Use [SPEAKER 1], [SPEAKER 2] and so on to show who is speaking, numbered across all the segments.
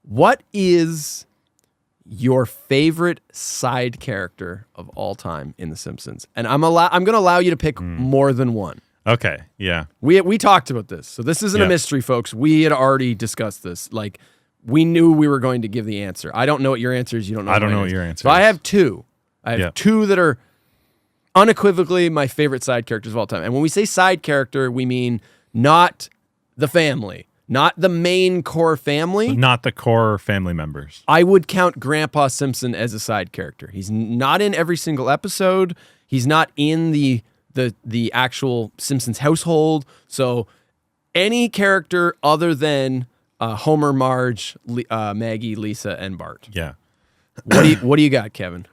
[SPEAKER 1] What is your favorite side character of all time in The Simpsons? And I'm going to allow you to pick more than one.
[SPEAKER 2] Okay, yeah.
[SPEAKER 1] We talked about this, so this isn't a mystery, folks. We had already discussed this. Like, we knew we were going to give the answer. I don't know what your answer is. You don't know.
[SPEAKER 2] I don't know what your answer is.
[SPEAKER 1] So I have two. I have two that are unequivocally my favorite side characters of all time. And when we say side character, we mean not the family, not the main core family.
[SPEAKER 2] Not the core family members.
[SPEAKER 1] I would count Grandpa Simpson as a side character. He's not in every single episode. He's not in the actual Simpsons household. So any character other than Homer, Marge, Maggie, Lisa, and Bart.
[SPEAKER 2] Yeah.
[SPEAKER 1] What do you got, Kevin?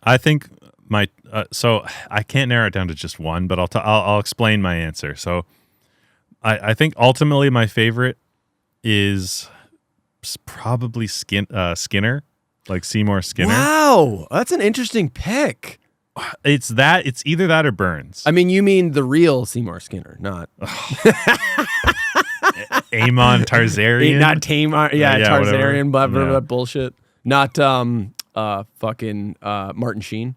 [SPEAKER 2] I think so I can't narrow it down to just one, but I'll explain my answer. So I think ultimately my favorite is probably Skinner, like Seymour Skinner.
[SPEAKER 1] Wow, that's an interesting pick.
[SPEAKER 2] It's either that or Burns.
[SPEAKER 1] I mean, you mean the real Seymour Skinner, not
[SPEAKER 2] Amon Tarzarian,
[SPEAKER 1] not Tamar. Yeah, Tarzarian,
[SPEAKER 2] whatever.
[SPEAKER 1] blah bullshit. Not fucking Martin Sheen.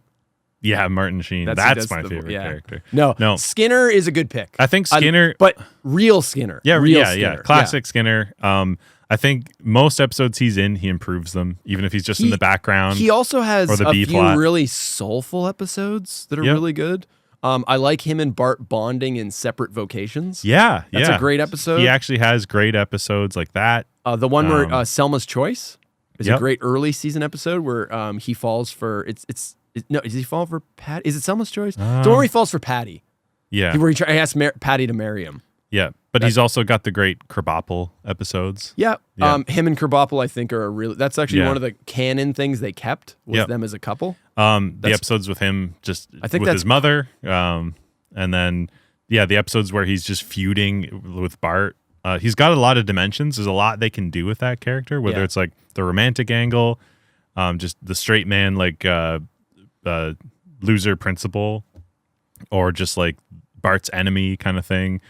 [SPEAKER 2] Yeah, Martin Sheen. That's my favorite character.
[SPEAKER 1] No, Skinner is a good pick.
[SPEAKER 2] I think Skinner,
[SPEAKER 1] but real Skinner.
[SPEAKER 2] Yeah, classic Skinner. I think most episodes he's in, he improves them, even if he's just in the background.
[SPEAKER 1] He also has
[SPEAKER 2] a
[SPEAKER 1] few
[SPEAKER 2] plot.
[SPEAKER 1] really soulful episodes that are really good. I like him and Bart bonding in separate vocations.
[SPEAKER 2] Yeah,
[SPEAKER 1] that's a great episode.
[SPEAKER 2] He actually has great episodes like that.
[SPEAKER 1] The one where Selma's Choice is a great early season episode where he falls for no, does he fall for Patty? Is it Selma's Choice? The one where he falls for Patty.
[SPEAKER 2] Yeah,
[SPEAKER 1] where he asks Patty to marry him.
[SPEAKER 2] Yeah, but he's also got the great Krabappel episodes.
[SPEAKER 1] Yeah. Him and Krabappel, I think, are that's actually one of the canon things they kept was them as a couple.
[SPEAKER 2] The episodes with him with his mother, and then the episodes where he's just feuding with Bart. He's got a lot of dimensions. There's a lot they can do with that character, whether it's like the romantic angle, just the straight man like loser principal, or just like Bart's enemy kind of thing.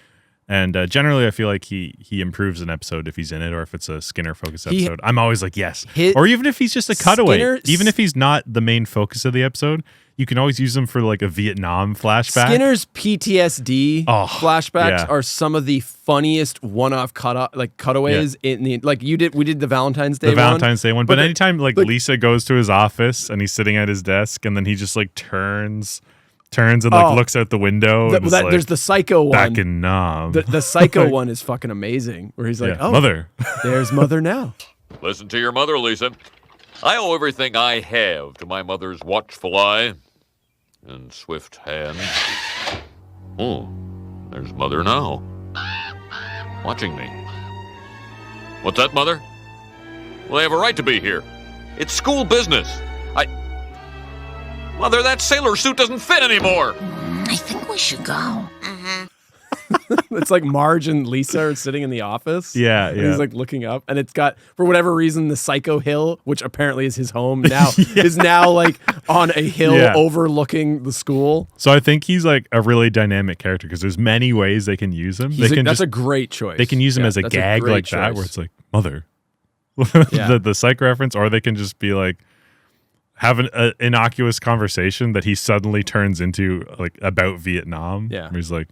[SPEAKER 2] And generally, I feel like he improves an episode if he's in it, or if it's a Skinner-focused episode. I'm always like, yes. Or even if he's just a cutaway. Even if he's not the main focus of the episode, you can always use him for like a Vietnam flashback.
[SPEAKER 1] Skinner's PTSD flashbacks are some of the funniest one-off cutaways in the we did the Valentine's Day one.
[SPEAKER 2] But anytime Lisa goes to his office and he's sitting at his desk, and then he just like turns and looks out the window.
[SPEAKER 1] There's the Psycho one.
[SPEAKER 2] Back in Nam.
[SPEAKER 1] The Psycho one is fucking amazing. Where he's like, "Oh,
[SPEAKER 2] Mother,
[SPEAKER 1] there's Mother now."
[SPEAKER 3] Listen to your mother, Lisa. I owe everything I have to my mother's watchful eye and swift hand. Oh, there's Mother now, watching me. What's that, Mother? Well, they have a right to be here. It's school business. Mother, that sailor suit doesn't fit anymore.
[SPEAKER 4] I think we should go.
[SPEAKER 1] It's like Marge and Lisa are sitting in the office.
[SPEAKER 2] Yeah.
[SPEAKER 1] And he's like looking up, and it's got, for whatever reason, the Psycho Hill, which apparently is his home now, is now like on a hill overlooking the school.
[SPEAKER 2] So I think he's like a really dynamic character because there's many ways they can use him.
[SPEAKER 1] That's a great choice.
[SPEAKER 2] They can use him as a gag like that, where it's like, Mother. the Psych reference, or they can just be like, have an innocuous conversation that he suddenly turns into like about Vietnam.
[SPEAKER 1] Yeah.
[SPEAKER 2] Where he's like,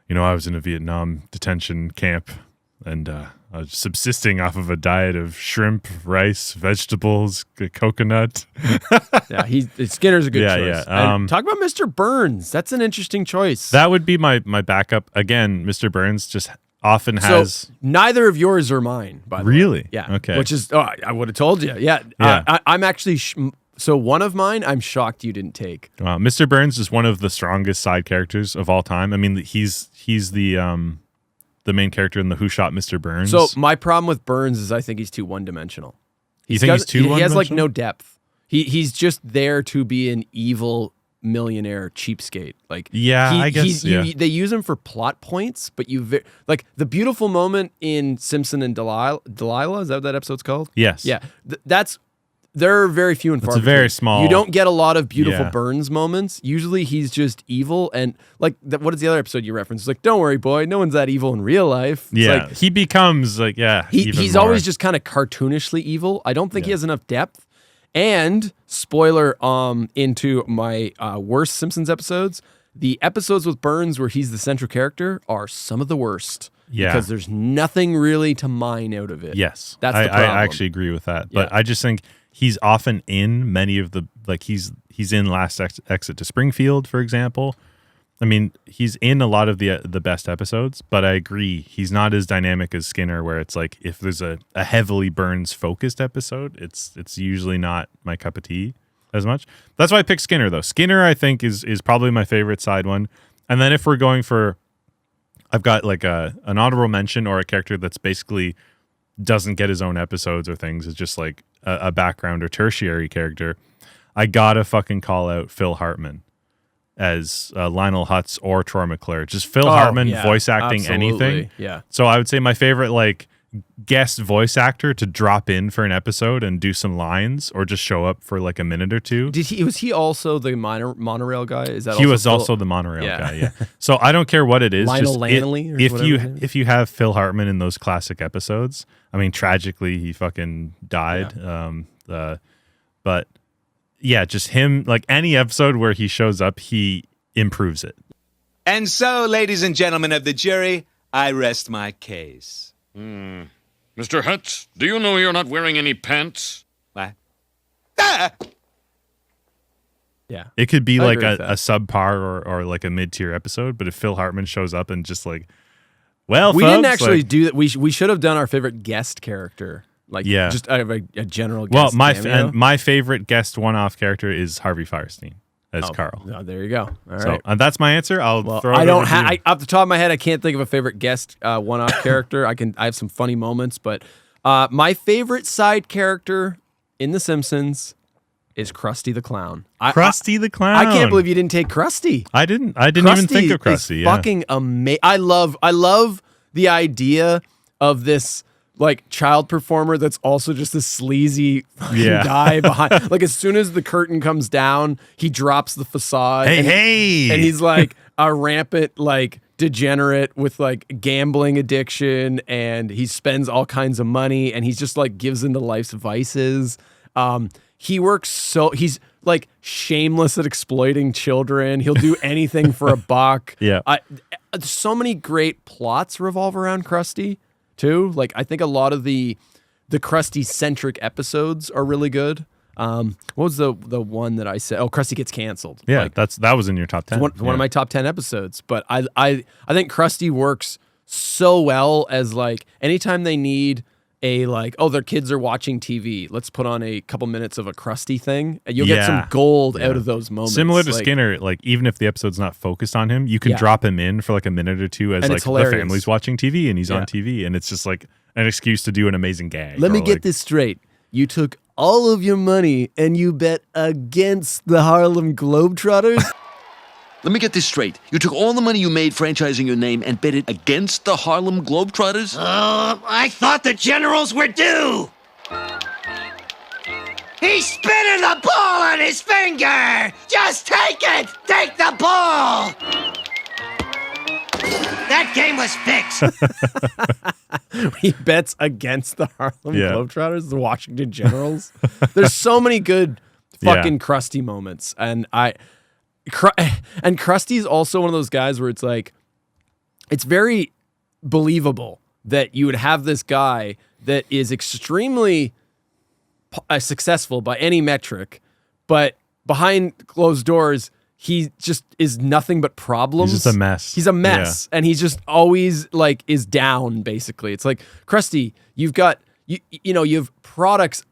[SPEAKER 2] I was in a Vietnam detention camp, and I was subsisting off of a diet of shrimp, rice, vegetables, coconut.
[SPEAKER 1] Skinner's a good choice.
[SPEAKER 2] Yeah.
[SPEAKER 1] Talk about Mr. Burns. That's an interesting choice.
[SPEAKER 2] That would be my backup. Again, Mr. Burns just often has...
[SPEAKER 1] So neither of yours are mine, by the way.
[SPEAKER 2] Really?
[SPEAKER 1] Yeah.
[SPEAKER 2] Okay.
[SPEAKER 1] Which is, I would have told you. Yeah. I'm actually... So one of mine, I'm shocked you didn't take.
[SPEAKER 2] Mr. Burns is one of the strongest side characters of all time. I mean, he's the main character in the Who Shot Mr. Burns.
[SPEAKER 1] So my problem with Burns is I think he's too one-dimensional.
[SPEAKER 2] You think he's too one-dimensional?
[SPEAKER 1] He has like no depth. He's just there to be an evil millionaire cheapskate. Like
[SPEAKER 2] I guess
[SPEAKER 1] they use him for plot points, but like the beautiful moment in Simpson and Delilah. Is that what that episode's called?
[SPEAKER 2] Yes.
[SPEAKER 1] Yeah, that's They're very few and far
[SPEAKER 2] between. It's a very small.
[SPEAKER 1] You don't get a lot of beautiful Burns moments. Usually he's just evil. And like, what is the other episode you referenced? It's like, don't worry, boy. No one's that evil in real life. It's like,
[SPEAKER 2] he becomes like,
[SPEAKER 1] he's
[SPEAKER 2] more.
[SPEAKER 1] always just kind of cartoonishly evil. I don't think he has enough depth. And spoiler, into my worst Simpsons episodes, the episodes with Burns where he's the central character are some of the worst.
[SPEAKER 2] Yeah.
[SPEAKER 1] Because there's nothing really to mine out of it.
[SPEAKER 2] Yes.
[SPEAKER 1] That's the problem.
[SPEAKER 2] I actually agree with that. But I just think he's often in many of the, like he's in Last Exit to Springfield, for example. I mean, he's in a lot of the best episodes, but I agree. He's not as dynamic as Skinner, where it's like if there's a heavily Burns-focused episode, it's usually not my cup of tea as much. That's why I picked Skinner, though. Skinner, I think, is probably my favorite side one. And then if we're going for... I've got like an honorable mention or a character that's basically doesn't get his own episodes or things. It's just like a background or tertiary character. I gotta fucking call out Phil Hartman as Lionel Hutz or Troy McClure. Just Phil Hartman voice acting anything.
[SPEAKER 1] Yeah.
[SPEAKER 2] So I would say my favorite like guest voice actor to drop in for an episode and do some lines or just show up for like a minute or two.
[SPEAKER 1] Was he also the monorail guy? Is that
[SPEAKER 2] he was also the monorail guy? Yeah. So I don't care what it is.
[SPEAKER 1] Lionel Lanley.
[SPEAKER 2] If you have Phil Hartman in those classic episodes, I mean, tragically he fucking died.
[SPEAKER 1] Yeah.
[SPEAKER 2] But yeah, just him. Like any episode where he shows up, he improves it.
[SPEAKER 5] And so, ladies and gentlemen of the jury, I rest my case.
[SPEAKER 3] Mr. Hutz, do you know you're not wearing any pants?
[SPEAKER 5] What? Ah!
[SPEAKER 1] Yeah.
[SPEAKER 2] It could be like a subpar or like a mid-tier episode, but if Phil Hartman shows up and just like, well,
[SPEAKER 1] we
[SPEAKER 2] folks,
[SPEAKER 1] didn't actually do that. We should have done our favorite guest character. Like, just a general guest.
[SPEAKER 2] Well, my favorite guest one-off character is Harvey Firestein as Carl.
[SPEAKER 1] Oh, there you go. All
[SPEAKER 2] so,
[SPEAKER 1] right.
[SPEAKER 2] And that's my answer. I'll throw it
[SPEAKER 1] I don't
[SPEAKER 2] over to you.
[SPEAKER 1] off the top of my head, I can't think of a favorite guest one-off character. I have some funny moments, but my favorite side character in The Simpsons is Krusty the Clown.
[SPEAKER 2] Krusty the Clown.
[SPEAKER 1] I can't believe you didn't take Krusty.
[SPEAKER 2] I didn't even think of Krusty.
[SPEAKER 1] Is fucking amazing. I love the idea of this like child performer that's also just a sleazy fucking guy behind. Like as soon as the curtain comes down, he drops the facade. And he's like a rampant like degenerate with like gambling addiction, and he spends all kinds of money, and he's just like gives into life's vices. He's like shameless at exploiting children. He'll do anything for a buck.
[SPEAKER 2] Yeah.
[SPEAKER 1] So many great plots revolve around Krusty too. Like I think a lot of the Krusty centric episodes are really good. What was the one that I said? Oh, Krusty Gets Canceled.
[SPEAKER 2] Yeah,
[SPEAKER 1] like,
[SPEAKER 2] that was in your top 10.
[SPEAKER 1] One of my top 10 episodes. But I think Krusty works so well as like anytime they need a like, oh, their kids are watching TV, let's put on a couple minutes of a Krusty thing, and you'll get some gold out of those moments.
[SPEAKER 2] Similar to Skinner, like even if the episode's not focused on him, you can drop him in for like a minute or two as
[SPEAKER 1] and
[SPEAKER 2] like the family's watching TV and he's on TV, and it's just like an excuse to do an amazing gag.
[SPEAKER 1] Let me get this straight. You took all of your money and you bet against the Harlem Globetrotters?
[SPEAKER 6] Let me get this straight. You took all the money you made franchising your name and bet it against the Harlem Globetrotters?
[SPEAKER 7] I thought the generals were due. He's spinning the ball on his finger. Just take it. Take the ball. That game was fixed.
[SPEAKER 1] He bets against the Harlem Globetrotters, the Washington Generals. There's so many good fucking Krusty moments, and Krusty's also one of those guys where it's like, it's very believable that you would have this guy that is extremely successful by any metric, but behind closed doors, he just is nothing but problems.
[SPEAKER 2] He's just a mess.
[SPEAKER 1] He's a mess, and he's just always like is down. Basically, it's like Krusty. You've got you have products.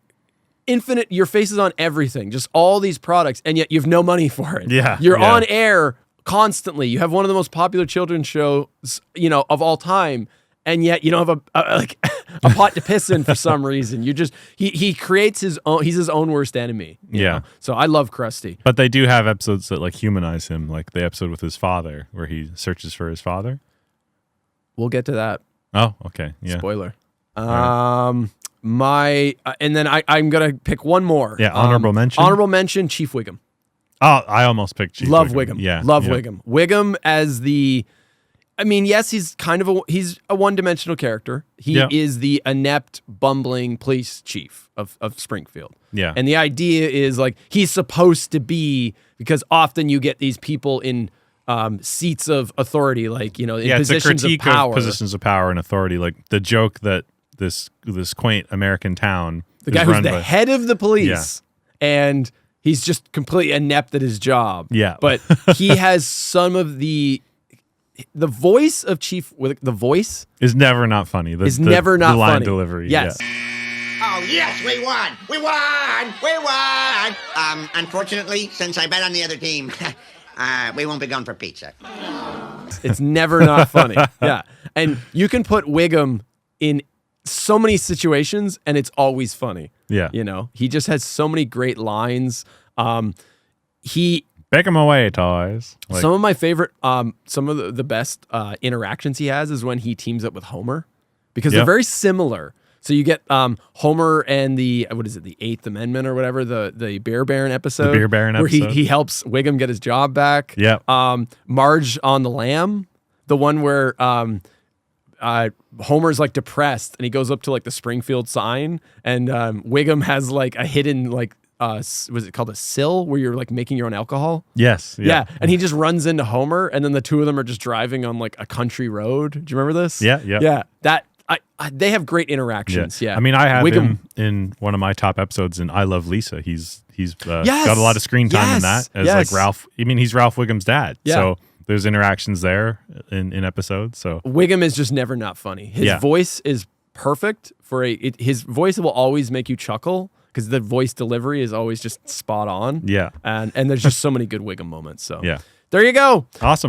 [SPEAKER 1] Infinite, your face is on everything, just all these products, and yet you have no money for it. You're on air constantly. You have one of the most popular children's shows, of all time, and yet you don't have a pot to piss in for some reason. You just he creates his own. He's his own worst enemy. You know? So I love Krusty.
[SPEAKER 2] But they do have episodes that like humanize him, like the episode with his father where he searches for his father.
[SPEAKER 1] We'll get to that.
[SPEAKER 2] Oh, okay. Yeah.
[SPEAKER 1] Spoiler. And then I'm gonna pick one more.
[SPEAKER 2] Yeah, honorable mention.
[SPEAKER 1] Honorable mention, Chief Wiggum.
[SPEAKER 2] Oh, I almost picked Chief
[SPEAKER 1] Love
[SPEAKER 2] Wiggum.
[SPEAKER 1] Wiggum.
[SPEAKER 2] Yeah,
[SPEAKER 1] Love Wiggum. Wiggum as the. I mean, yes, he's kind of he's a one-dimensional character. He is the inept, bumbling police chief of Springfield.
[SPEAKER 2] Yeah.
[SPEAKER 1] And the idea is like he's supposed to be, because often you get these people in seats of authority, like, in positions of power.
[SPEAKER 2] Positions of power and authority. Like the joke that this quaint American town,
[SPEAKER 1] the guy who's the head of the police, and he's just completely inept at his job.
[SPEAKER 2] Yeah.
[SPEAKER 1] But he has some of the voice of Chief Wiggum. The voice
[SPEAKER 2] is never not funny.
[SPEAKER 1] Never not
[SPEAKER 2] the line
[SPEAKER 1] funny.
[SPEAKER 2] Delivery.
[SPEAKER 1] Yes.
[SPEAKER 2] Yeah.
[SPEAKER 7] Oh, yes, we won! We won! We won! Unfortunately, since I bet on the other team, we won't be going for pizza.
[SPEAKER 1] It's never not funny. Yeah. And you can put Wiggum in so many situations and it's always funny.
[SPEAKER 2] Yeah.
[SPEAKER 1] He just has so many great lines.
[SPEAKER 2] Pick 'em away, toys.
[SPEAKER 1] Some of my favorite, some of the best interactions he has is when he teams up with Homer, because they're very similar. So you get Homer and the Eighth Amendment or whatever, the Bear Baron episode.
[SPEAKER 2] The Bear Baron episode.
[SPEAKER 1] Where he helps Wiggum get his job back.
[SPEAKER 2] Yeah.
[SPEAKER 1] Marge on the Lam, the one where Homer's like depressed and he goes up to like the Springfield sign, and Wiggum has like a hidden like was it called a sill where you're like making your own alcohol?
[SPEAKER 2] Yes.
[SPEAKER 1] Yeah. And he just runs into Homer, and then the two of them are just driving on like a country road. Do you remember this?
[SPEAKER 2] Yeah.
[SPEAKER 1] Yeah. That they have great interactions. Yeah.
[SPEAKER 2] I mean, I have
[SPEAKER 1] Wiggum.
[SPEAKER 2] him in one of my top episodes in I Love Lisa. He's got a lot of screen time in that as like Ralph. I mean, he's Ralph Wiggum's dad.
[SPEAKER 1] Yeah.
[SPEAKER 2] So there's interactions there in episodes. So
[SPEAKER 1] Wiggum is just never not funny. His voice is perfect his voice will always make you chuckle, because the voice delivery is always just spot on.
[SPEAKER 2] Yeah.
[SPEAKER 1] And there's just so many good Wiggum moments. So
[SPEAKER 2] yeah.
[SPEAKER 1] there you go.
[SPEAKER 2] Awesome.